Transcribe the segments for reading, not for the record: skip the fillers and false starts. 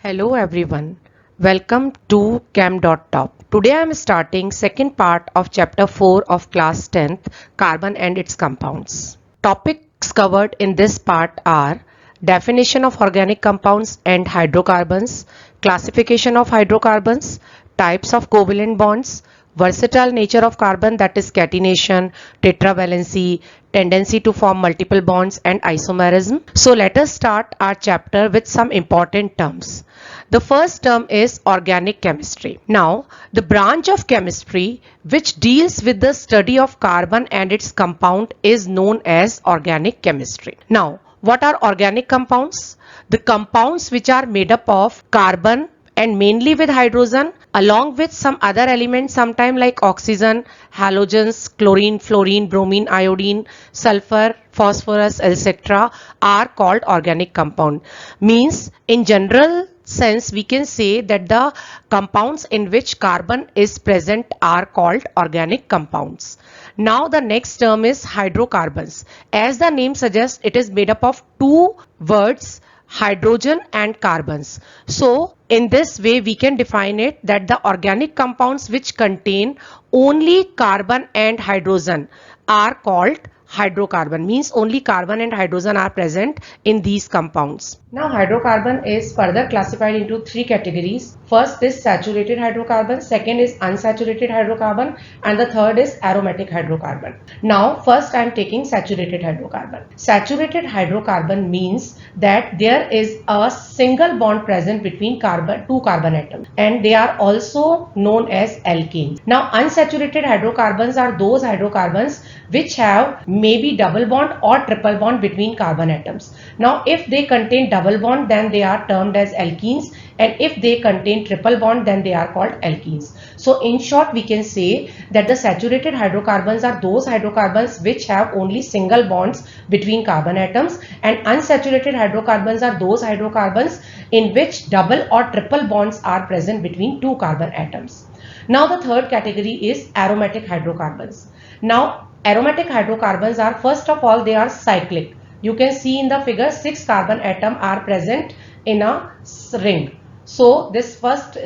Hello everyone. Welcome to Chem.top. Today I am starting second part of chapter 4 of class 10th, carbon and its compounds. Topics covered in this part are definition of organic compounds and hydrocarbons, classification of hydrocarbons, types of covalent bonds, versatile nature of carbon, that is catenation, tetravalency, tendency to form multiple bonds and isomerism. So let us start our chapter with some important terms. The first term is organic chemistry. Now, the branch of chemistry which deals with the study of carbon and its compound is known as organic chemistry. Now, what are organic compounds? The compounds which are made up of carbon and mainly with hydrogen along with some other elements sometime like oxygen, halogens, chlorine, fluorine, bromine, iodine, sulfur, phosphorus, etc. are called organic compound. Means in general sense we can say that the compounds in which carbon is present are called organic compounds. Now the next term is hydrocarbons. As the name suggests, it is made up of two words, hydrogen and carbons. So in this way we can define it that the organic compounds which contain only carbon and hydrogen are called hydrocarbon, means only carbon and hydrogen are present in these compounds. Now hydrocarbon is further classified into three categories. First is saturated hydrocarbon, second is unsaturated hydrocarbon, and the third is aromatic hydrocarbon. Now first I am taking saturated hydrocarbon. Saturated hydrocarbon means that there is a single bond present between two carbon atoms and they are also known as alkanes. Now unsaturated hydrocarbons are those hydrocarbons which have maybe double bond or triple bond between carbon atoms. Now if they contain double bond then they are termed as alkenes, and if they contain triple bond then they are called alkenes. So in short we can say that the saturated hydrocarbons are those hydrocarbons which have only single bonds between carbon atoms, and unsaturated hydrocarbons are those hydrocarbons in which double or triple bonds are present between two carbon atoms. Now the third category is aromatic hydrocarbons. Now aromatic hydrocarbons are, first of all, they are cyclic. You can see in the figure 6 carbon atom are present in a ring. So this first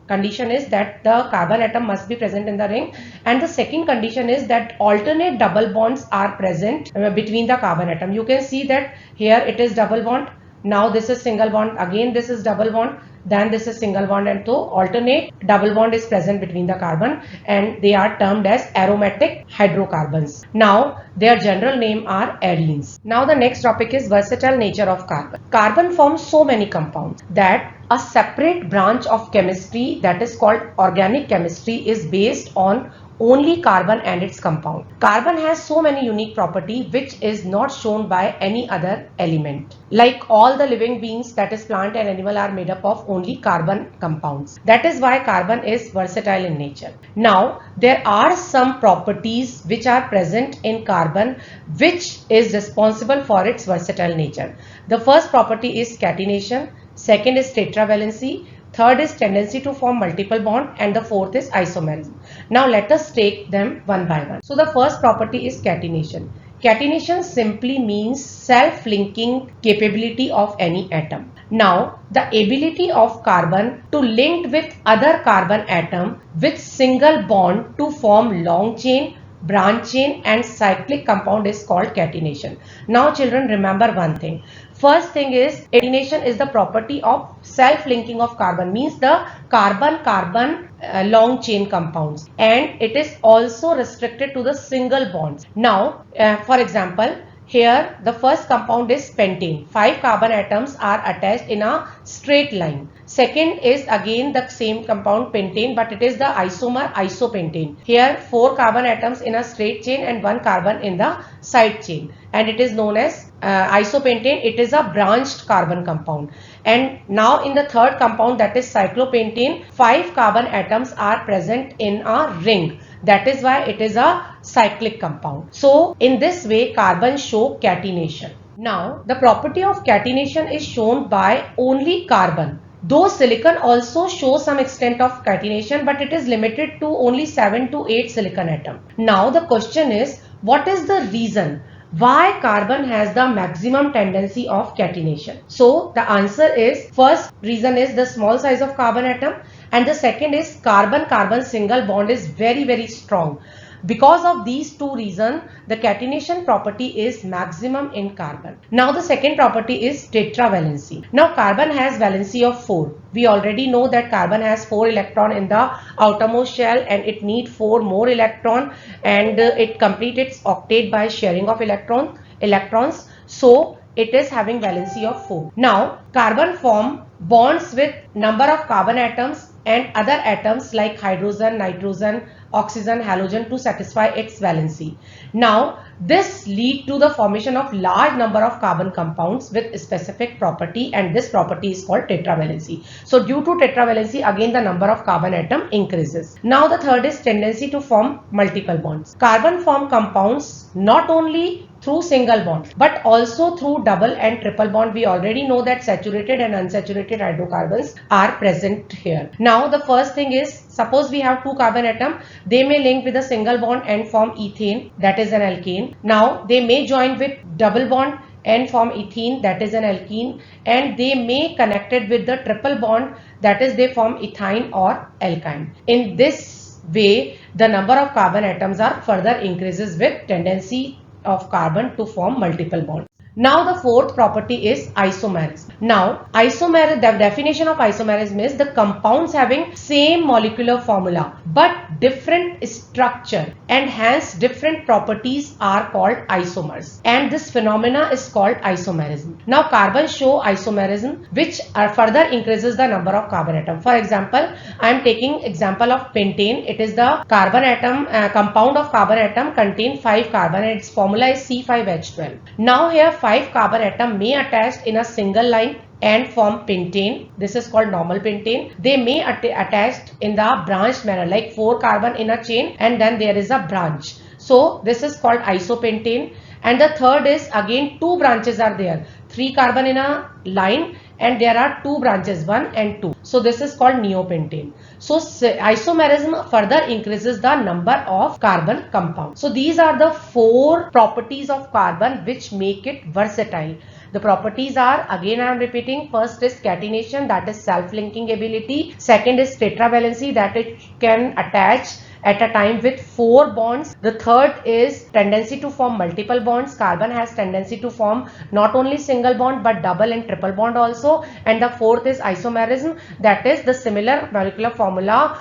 condition is that the carbon atom must be present in the ring, and the second condition is that alternate double bonds are present between the carbon atom. You can see that here it is double bond, now this is single bond, again this is double bond, then this is single bond, and so alternate double bond is present between the carbon and they are termed as aromatic hydrocarbons. Now their general name are arenes. Now the next topic is versatile nature of carbon. Carbon forms so many compounds that a separate branch of chemistry, that is called organic chemistry, is based on only carbon and its compound. Carbon has so many unique properties which is not shown by any other element. Like all the living beings, that is plant and animal, are made up of only carbon compounds. That is why carbon is versatile in nature. Now there are some properties which are present in carbon which is responsible for its versatile nature. The first property is catenation, second is tetravalency, third is tendency to form multiple bond, and the fourth is isomerism. Now let us take them one by one. So the first property is catenation. Catenation simply means self-linking capability of any atom. Now the ability of carbon to link with other carbon atom with single bond to form long chain, branch chain and cyclic compound is called catenation. Now children, remember one thing. First thing is, catenation is the property of self-linking of carbon, means the carbon-carbon long chain compounds, and it is also restricted to the single bonds. Now for example, here the first compound is pentane. 5 carbon atoms are attached in a straight line. Second is again the same compound pentane, but it is the isomer isopentane. Here 4 carbon atoms in a straight chain and 1 carbon in the side chain, and it is known as isopentane. It is a branched carbon compound. And now in the third compound, that is cyclopentane, 5 carbon atoms are present in a ring. That is why it is a cyclic compound. So in this way carbon show catenation. Now the property of catenation is shown by only carbon. Though silicon also shows some extent of catenation, but it is limited to only 7 to 8 silicon atom. Now the question is, what is the reason Why carbon has the maximum tendency of catenation? So the answer is, first reason is the small size of carbon atom, and the second is carbon-carbon single bond is very strong. Because of these two reasons, the catenation property is maximum in carbon. Now the second property is tetravalency. Now carbon has valency of 4. We already know that carbon has 4 electrons in the outermost shell and it needs 4 more electrons, and it completes its octet by sharing of electrons. So it is having valency of 4. Now carbon form bonds with number of carbon atoms and other atoms like hydrogen, nitrogen, oxygen, halogen to satisfy its valency. Now this leads to the formation of large number of carbon compounds with specific property, and this property is called tetravalency. So due to tetravalency, again the number of carbon atom increases. Now the third is tendency to form multiple bonds. Carbon form compounds not only through single bond but also through double and triple bond. We already know that saturated and unsaturated hydrocarbons are present here. Now the first thing is, suppose we have 2 carbon atom, they may link with a single bond and form ethane, that is an alkane. Now they may join with double bond and form ethene, that is an alkene, and they may connected with the triple bond, that is they form ethyne or alkyne. In this way the number of carbon atoms are further increases with tendency of carbon to form multiple bonds. Now the fourth property is isomerism. Now isomerism, the definition of isomerism is the compounds having same molecular formula but different structure and hence different properties are called isomers, and this phenomena is called isomerism. Now carbon show isomerism which further increases the number of carbon atom. For example, I am taking example of pentane. It is the carbon atom compound of carbon atom contain 5 carbon and its formula is C5H12. Now here 5 carbon atom may attach in a single line and form pentane. This is called normal pentane. They may attached in the branched manner, like 4 carbon in a chain and then there is a branch. So this is called isopentane. And the third is again 2 branches are there, 3 carbon in a line and there are 2 branches, 1 and 2. So this is called neopentane. So isomerism further increases the number of carbon compounds. So these are the 4 properties of carbon which make it versatile. The properties are, again I am repeating, first is catenation, that is self-linking ability. Second is tetravalency, that it can attach at a time with 4 bonds. The third is tendency to form multiple bonds. Carbon has tendency to form not only single bond but double and triple bond also. And the fourth is isomerism, that is the similar molecular formula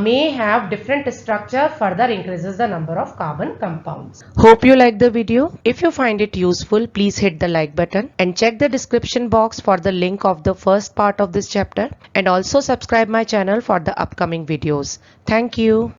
may have different structure, further increases the number of carbon compounds. Hope you like the video. If you find it useful, please hit the like button and check the description box for the link of the first part of this chapter, and also subscribe my channel for the upcoming videos. Thank you.